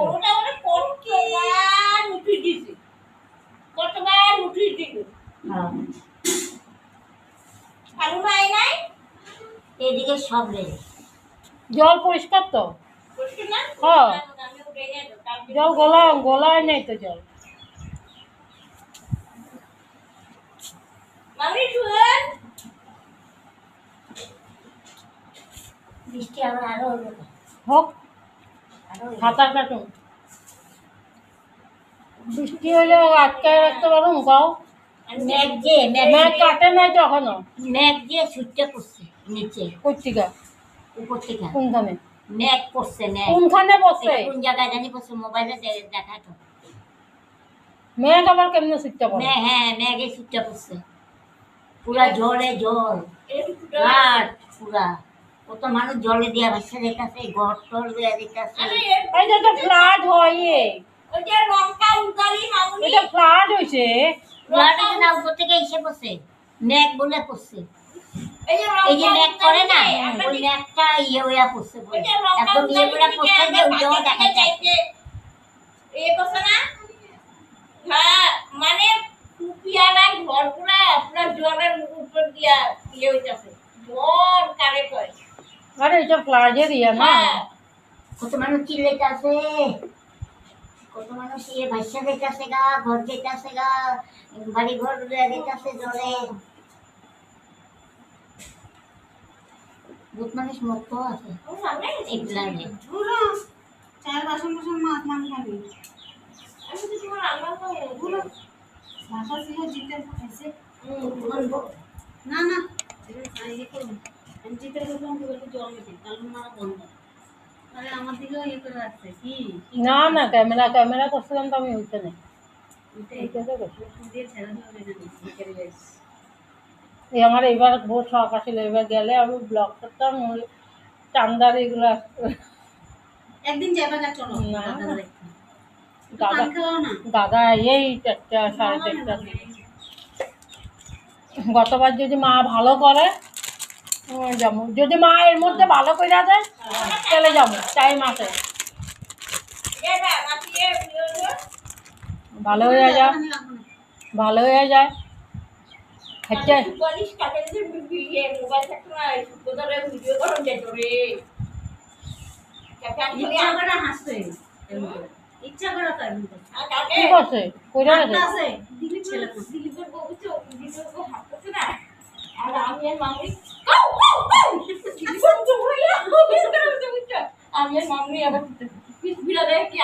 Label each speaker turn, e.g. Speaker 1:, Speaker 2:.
Speaker 1: ওটা ওটা কতবার উঠি দিছি, কতবার উঠি দিছি।
Speaker 2: হ্যাঁ
Speaker 1: কালু নাই নাই
Speaker 2: এদিকে সব রেডি।
Speaker 3: জল পরিষ্কার তো?
Speaker 1: বুঝছি না।
Speaker 3: হ্যাঁ
Speaker 1: আমি উঠে গেছি কালকে
Speaker 3: জল গলায় নেই তো জল।
Speaker 1: মামি শুন
Speaker 2: বৃষ্টি আবার আরো হলো।
Speaker 3: হোক
Speaker 2: আরো
Speaker 3: সাঁতার কাটুন। বৃষ্টি হলে আটকায় রাখতে পারুন গাও।
Speaker 2: ম্যাগ যে
Speaker 3: ম্যাগ কাটে নাই তো এখনো।
Speaker 2: ম্যাগ যে ছুটতে পড়ছে নিচে
Speaker 3: পত্রিকা
Speaker 2: উপর থেকে।
Speaker 3: কোনখানে
Speaker 2: ম্যাগ পড়ছে ম্যাগ।
Speaker 3: কোনখানে বসে?
Speaker 2: এটা কোন জায়গায় জানি পড়ছে, মোবাইলে দেখা তো।
Speaker 3: মেঘ আবার কেমনে শিখতে পারে?
Speaker 2: ম্যাগ, হ্যাঁ ম্যাগে ছুটতে পড়ছে। পুরা জলে জল আর পুরা কত মানুষ জলে দিয়া ভাসছে দেখতেছে, ঘর টর দিয়া দেখতেছে।
Speaker 3: এইটা তো ফ্লাড হয়।
Speaker 1: ওই যে লঙ্কা উগালি মামুনি
Speaker 3: এটা ফ্লাড হয়েছে।
Speaker 2: পুরাটা না উপর থেকে এসে পড়ছে, ম্যাগ বলে পড়ছে।
Speaker 1: এই যে
Speaker 2: এই যে ম্যাগ করে না,
Speaker 1: আমরা
Speaker 2: ওই ম্যাগটা ইয়ে হইয়া পড়ছে বলে।
Speaker 1: ওই যে লঙ্কা
Speaker 2: একদম ইয়ে করে পড়ছে যে ওইটাও দেখা যায়।
Speaker 1: যাইতে এই কথা না। হ্যাঁ মানে কুপিয়ালা ঘর পুরা পুরা জলের উপর দিয়া ইয়ে হইতাছে, জল কারে কয়।
Speaker 3: আরে এটা ফ্লাডের ইয়া না।
Speaker 1: হ্যাঁ
Speaker 2: কত মানুষ চিল্লাইতাছে, কত মানুষ ইয়ে ভাসা যাইতাছে গা, ঘর যাইতাছে গা, বাড়ি ঘর যাইতাছে জলে। বহুত মানুষ মরতো আছে
Speaker 1: ও সামনে
Speaker 2: এই প্ল্যানে।
Speaker 4: চার বাসন বাসন মাছ মাংস খাবি
Speaker 1: আমি তো তোমার রান্না করে
Speaker 4: গুলো ভাষা ছিল জিতের খাইছে
Speaker 2: বলবো
Speaker 4: না না ইয়ে করুন আমি জিতের বললাম জল দিতে কারণ মারা বন্ধ। আরে আমার দিকেও ইয়ে করে রাখছে কি
Speaker 3: না না ক্যামেরা করছিলাম তো আমি উঠতে নেই।
Speaker 4: দিয়ে ছেড়ে দেবে
Speaker 3: এই আমার এবার ভোর শখ আসছিল, এবার গেলে আমি ব্লগ করতাম চান্দার এগুলো।
Speaker 4: একদিন যাবে না চলো
Speaker 3: না, না।
Speaker 4: দাদা
Speaker 3: দাদা
Speaker 4: খাওয়া না
Speaker 3: দাদা এই 4টা 4:30। গতবার যদি মা ভালো করে যাবো, যদি মা এর মধ্যে ভালো করে দেয় চলে যাবো, টাইম আছে।
Speaker 1: এটা মাটিয়ে ভিডিও
Speaker 3: ভালো হয়ে যায়, ভালো হয়ে যায়। হচ্ছে
Speaker 1: বলিস কাকে যে ভিডিও মোবাইল থাকতো না সুন্দর ভিডিও করুন যে তোরে কাকে আমি
Speaker 4: ইচ্ছা করে হাসছে ইচ্ছা করে তাই
Speaker 1: কাকে
Speaker 3: কি করছে কইরা গেছে।
Speaker 4: আছে দিলি ছেলে
Speaker 1: দিলীপের বউ তো দিলীপের বউ হাঁটতেছে না, আর আমি আর মামনি দিলীপের বউ হইয়া আমি আর মামনি আবার বিড়া দেয় কি